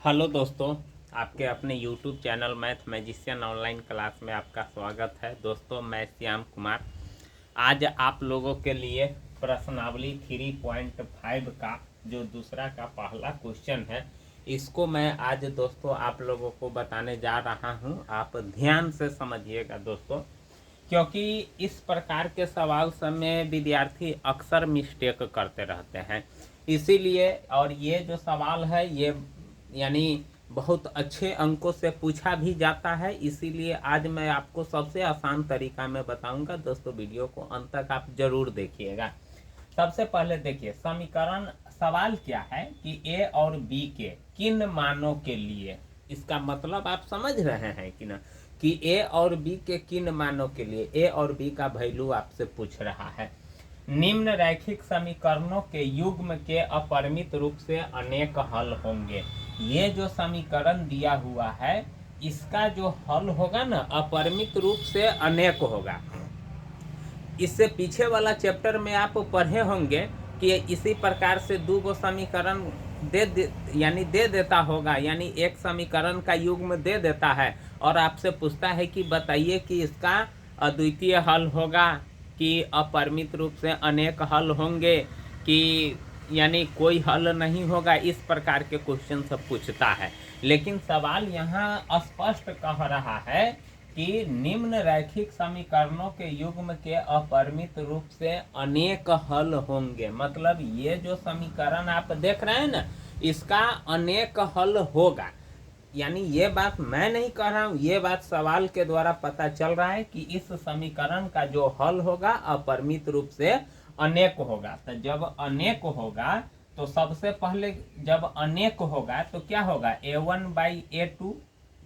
Hello दोस्तों, आपके अपने YouTube channel math magician online class में आपका स्वागत है। दोस्तों, मैं श्याम कुमार आज आप लोगों के लिए प्रश्नावली 3.5 का जो दूसरा का पहला क्वेश्चन है, इसको मैं आज दोस्तों आप लोगों को बताने जा रहा हूं। आप ध्यान से समझिएगा दोस्तों, क्योंकि इस प्रकार के सवाल सब में विद्यार्थी अक्सर मिस्टेक करते रहते हैं। इसीलिए और ये जो सवाल है ये यानी बहुत अच्छे अंकों से पूछा भी जाता है। इसीलिए आज मैं आपको सबसे आसान तरीका में बताऊंगा। दोस्तों, वीडियो को अंत तक आप जरूर देखिएगा। सबसे पहले देखिए, समीकरण सवाल क्या है कि ए और बी के किन मानों के लिए, इसका मतलब आप समझ रहे हैं कि ना, कि ए और बी के किन मानों के लिए ए और बी का वैल्यू आपसे पूछ रहा है। निम्न रैखिक समीकरणों के युग्म के अपरिमित रूप से अनेक हल होंगे। ये जो समीकरण दिया हुआ है, इसका जो हल होगा ना, अपरिमित रूप से अनेक होगा। इससे पीछे वाला चैप्टर में आप पढ़े होंगे कि इसी प्रकार से दो गो समीकरण दे देता होगा, यानी एक समीकरण का युग्म दे देता है और आपसे पूछता है कि बताइए कि इसका अद्वितीय हल होगा कि अपरिमित रूप से अनेक हल होंगे, कि यानी कोई हल नहीं होगा। इस प्रकार के क्वेश्चन सब पूछता है। लेकिन सवाल यहाँ स्पष्ट कह रहा है कि निम्न रैखिक समीकरणों के युग्म के अपरिमित रूप से अनेक हल होंगे। मतलब ये जो समीकरण आप देख रहे हैं ना, इसका अनेक हल होगा। यानी ये बात मैं नहीं कह रहा हूँ, ये बात सवाल के द्वारा पता चल रहा है कि इस समीकरण का जो हल होगा अपरिमित रूप से अनेक होगा। तो जब अनेक होगा तो सबसे पहले जब अनेक होगा तो क्या होगा, a1/a2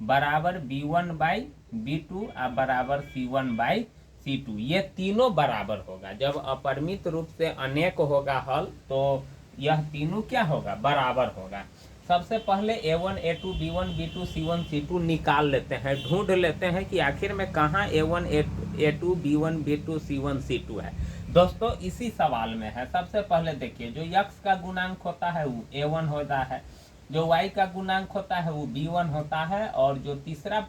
बराबर b1/b2 बराबर c1/c2। ये तीनों बराबर होगा। जब अपरिमित रूप से अनेक होगा हल तो यह तीनों क्या होगा, बराबर होगा। सबसे पहले a1 a2 b1 b2 c1 c2 निकाल लेते हैं, ढूंढ लेते हैं कि आखिर में कहाँ a1 a2 b1 b2 c1 c2 है। दोस्तों, इसी सवाल में है। सबसे पहले देखिए, जो x का गुणांक होता है वो a1 होता है, जो y का गुणांक होता है वो b1 होता है, और जो तीसरा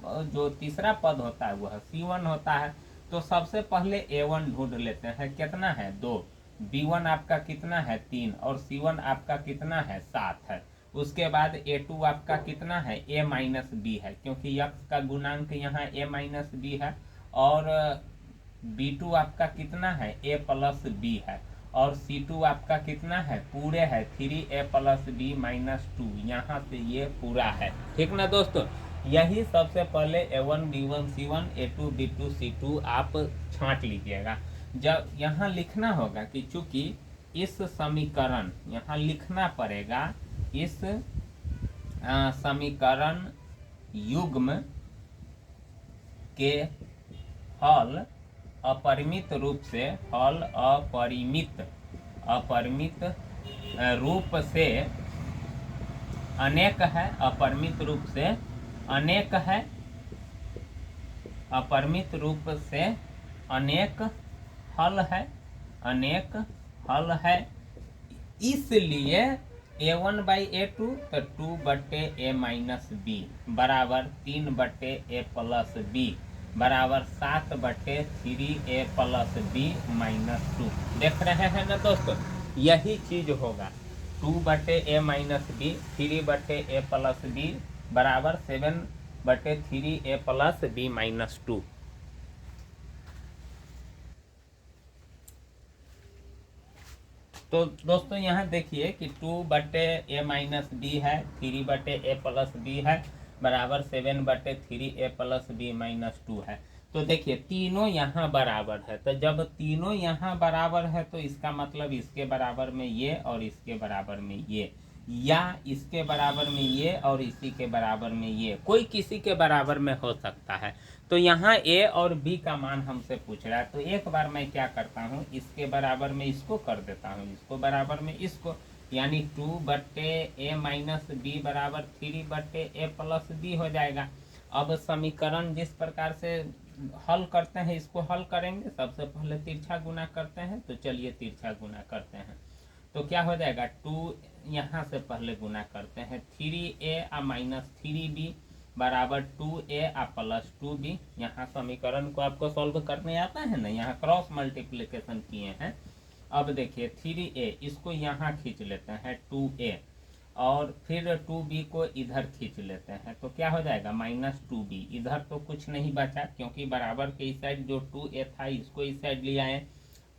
पद होता है वह c1 होता है। तो सबसे पहले a1 ढूंढ लेते हैं, कितना है 2, b1 आपका कितना है 3, और c1 आपका कितना है 7 है। उसके बाद a2 आपका कितना है a-b है, क्योंकि x का गुणांक यहाँ a-b है, और b2 आपका कितना है a+b है, और c2 आपका कितना है, पूरे है 3a+b-2। यहाँ से ये पूरा है। ठीक ना दोस्तों, यही सबसे पहले a1 b1 c1 a2 b2 c2 आप छांट लीजिएगा। जब यहाँ लिखना होगा कि चूंकि इस समीकरण, यहाँ लिखना पड़ेगा इस समीकरण युग्म के हल अपरिमित रूप से अपरिमित रूप से अनेक है, अपरिमित रूप से अनेक है, अपरिमित रूप से अनेक हल है, अनेक हल है। इसलिए a1/a2 तो 2/a-b बराबर 3/a+b बराबर 7/3a+b-2। देख रहे हैं ना दोस्तों, यही चीज होगा। 2/a-b 3/a+b बराबर 7/3a+b-2। तो दोस्तों, यहाँ देखिए कि 2/a-b है, 3/a+b है, बराबर 7/3a+b-2 है। तो देखिए तीनों यहाँ बराबर है। तो जब तीनों यहाँ बराबर है तो इसका मतलब इसके बराबर में ये और इसके बराबर में ये, या इसके बराबर में ये और इसी के बराबर में ये, कोई किसी के बराबर में हो सकता है। तो यहाँ a और b का मान हमसे पूछ रहा है, तो एक बार मैं क्या करता हूँ, इसके बराबर में इसको कर देता हूँ, इसको बराबर में इसको, यानी 2/a-b बराबर 3/a+b हो जाएगा। अब समीकरण जिस प्रकार से हल करते हैं, इसको हल करेंगे। सबसे पहले तिरछा गुना करते हैं, तो चलिए तिरछा गुना करते हैं। तो क्या हो जाएगा, 2 यहाँ से पहले गुना करते हैं 3a माइनस 3b बराबर 2a प्लस 2b। यहाँ समीकरण को आपको सॉल्व करने आता है ना, यहाँ क्रॉस मल्टीप्लिकेशन किए हैं। अब देखिए 3a इसको यहाँ खींच लेते हैं 2a और फिर 2b को इधर खींच लेते हैं, तो क्या हो जाएगा माइनस 2b। इधर तो कुछ नहीं बचा क्योंकि बराबर के इस साइड जो 2a था इसको इस साइड ले आए,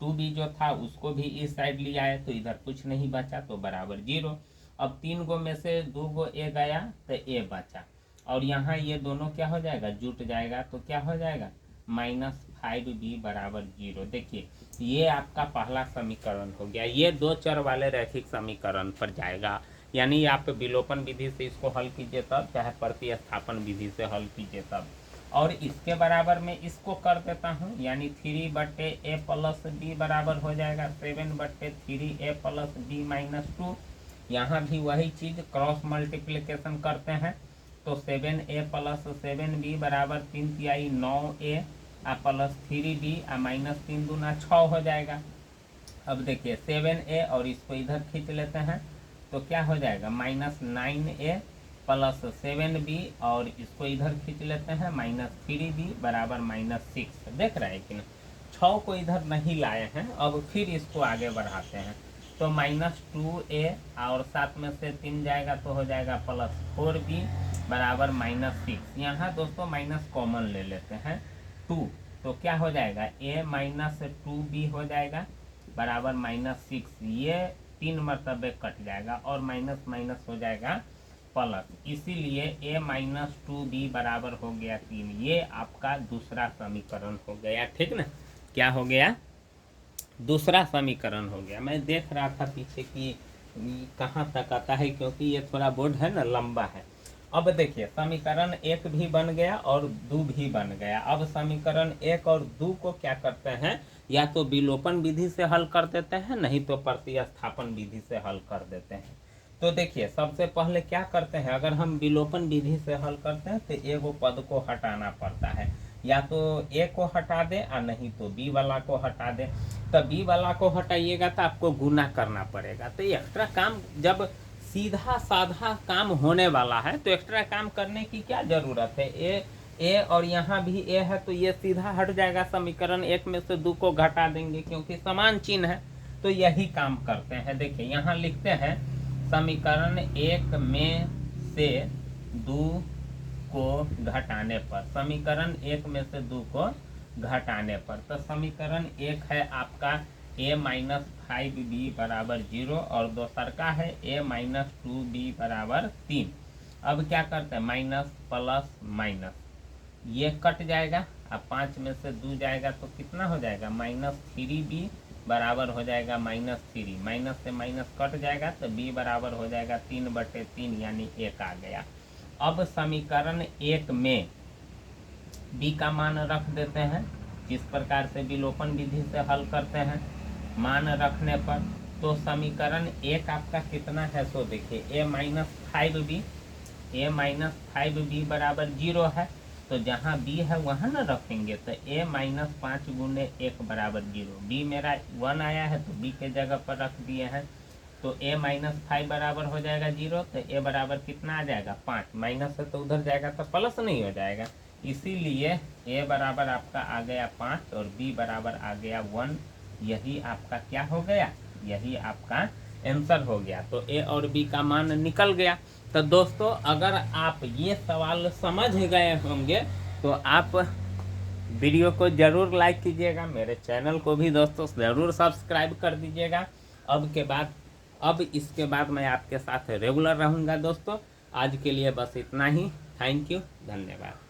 2b जो था उसको भी इस साइड ले आए, तो इधर कुछ नहीं बचा तो बराबर 0। अब 3 गो में से 2 गो a गया तो a बचा और यहाँ ये दोनों क्या हो जाएगा जुट जाएगा, तो क्या हो जाएगा माइनस 5b बराबर 0। देखिए ये आपका पहला समीकरण हो गया। ये दो चर वाले रैखिक समीकरण पर जाएगा, यानी आप विलोपन विधि से इसको हल कीजिए तब, चाहे प्रतिस्थापन विधि से हल कीजिए तब। और इसके बराबर में इसको कर देता हूँ, यानी 3/a प्लस b बराबर हो जाएगा 7/3a प्लस b माइनस 2। यहाँ भी वही चीज़ क्रॉस मल्टीप्लिकेशन करते हैं, तो 7a प्लस 7b बराबर 3 तिहाई 9a प्लस 3b माइनस 3 दूना 6 हो जाएगा। अब देखिए 7a और इसको इधर खींच लेते हैं, तो क्या हो जाएगा माइनस 9a प्लस 7b और इसको इधर खींच लेते हैं माइनस 3b बराबर माइनस 6। देख रहे हैं कि ना, 6 को इधर नहीं लाए हैं। अब फिर इसको आगे बढ़ाते हैं, तो माइनस 2a और 7 में से 3 जाएगा तो हो जाएगा प्लस 4b बराबर माइनस 6। यहाँ दोस्तों माइनस कॉमन ले लेते हैं 2, तो क्या हो जाएगा a माइनस 2b हो जाएगा बराबर माइनस 6। ये 3 मरतबे कट जाएगा और माइनस माइनस हो जाएगा प्लस, इसीलिए a माइनस 2b बराबर हो गया 3। ये आपका दूसरा समीकरण हो गया, ठीक ना। क्या हो गया दूसरा समीकरण हो गया। मैं देख रहा था पीछे कि कहाँ तक आता है, क्योंकि ये थोड़ा बोर्ड है ना लंबा है। अब देखिए समीकरण 1 भी बन गया और 2 भी बन गया। अब समीकरण 1 और 2 को क्या करते हैं, या तो विलोपन विधि से हल कर देते हैं, नहीं तो प्रतिस्थापन विधि से हल कर देते हैं। तो देखिए सबसे पहले क्या करते हैं, अगर हम विलोपन विधि से हल करते हैं तो एगो पद को हटाना पड़ता है, या तो ए को हटा दे और नहीं तो बी वाला को हटा दे। तो बी वाला को हटाइएगा तो आपको गुना करना पड़ेगा। तो ये एक्स्ट्रा काम, जब सीधा साधा काम होने वाला है तो एक्स्ट्रा काम करने की क्या जरूरत है। ए और यहाँ भी ए है तो ये सीधा हट जाएगा, समीकरण 1 में से 2 को घटा देंगे क्योंकि समान चिन्ह है। तो यही काम करते हैं। देखिए यहाँ लिखते हैं समीकरण 1 में से 2 को घटाने पर, समीकरण 1 में से 2 को घटाने पर, तो समीकरण 1 है आपका a माइनस 5b बराबर 0 और दूसर का है a माइनस 2b बराबर 3। अब क्या करते हैं माइनस प्लस माइनस, ये कट जाएगा, अब 5 में से 2 जाएगा तो कितना हो जाएगा माइनस 3b बराबर हो जाएगा माइनस 3। माइनस से माइनस कट जाएगा तो b बराबर हो जाएगा 3/3 यानी 1 आ गया। अब समीकरण 1 में b का मान रख देते हैं, इस प्रकार से विलोपन विधि से हल करते हैं। मान रखने पर तो समीकरण 1 आपका कितना है, सो देखिए a माइनस 5b बराबर 0 है, तो जहाँ b है वहाँ ना रखेंगे, तो a माइनस 5 गुने 1 बराबर 0। b मेरा 1 आया है तो b के जगह पर रख दिए हैं, तो a माइनस 5 बराबर हो जाएगा 0, तो a बराबर कितना आ जाएगा 5। माइनस है तो उधर जाएगा तो प्लस नहीं हो जाएगा, इसीलिए a बराबर आपका आ गया 5 और b बराबर आ गया 1। यही आपका क्या हो गया, यही आपका आंसर हो गया। तो a और b का मान निकल गया। तो दोस्तों अगर आप ये सवाल समझ गए होंगे तो आप वीडियो को ज़रूर लाइक कीजिएगा, मेरे चैनल को भी दोस्तों ज़रूर सब्सक्राइब कर दीजिएगा। अब इसके बाद मैं आपके साथ रेगुलर रहूँगा दोस्तों। आज के लिए बस इतना ही। थैंक यू, धन्यवाद।